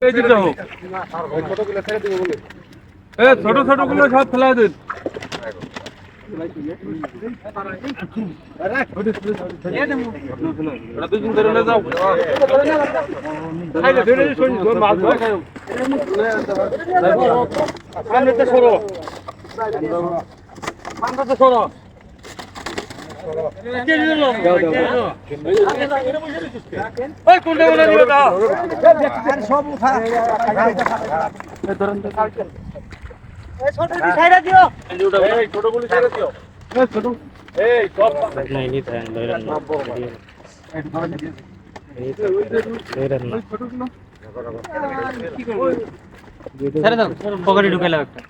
এই দিতে হোক ছোট ছোট গুলো সব ফেলা দিন দুদিন ধরে যাও সরো পকেটে ঢুকাইলাম একটা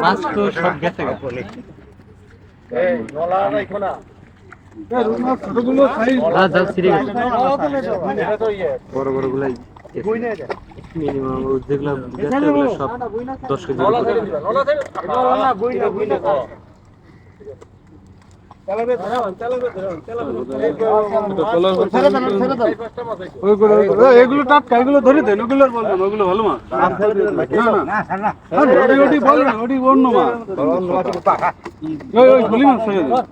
মাছ তো সব গেছে বড় বড় গুলাই মিনিমাম যেগুলো সব 10 কেজি এগুলো টাটকা এগুলো ধরে দেন ওগুলো বলবেন ওগুলো ভালো মাছ ওটি অন্য মাছ ওই মাছ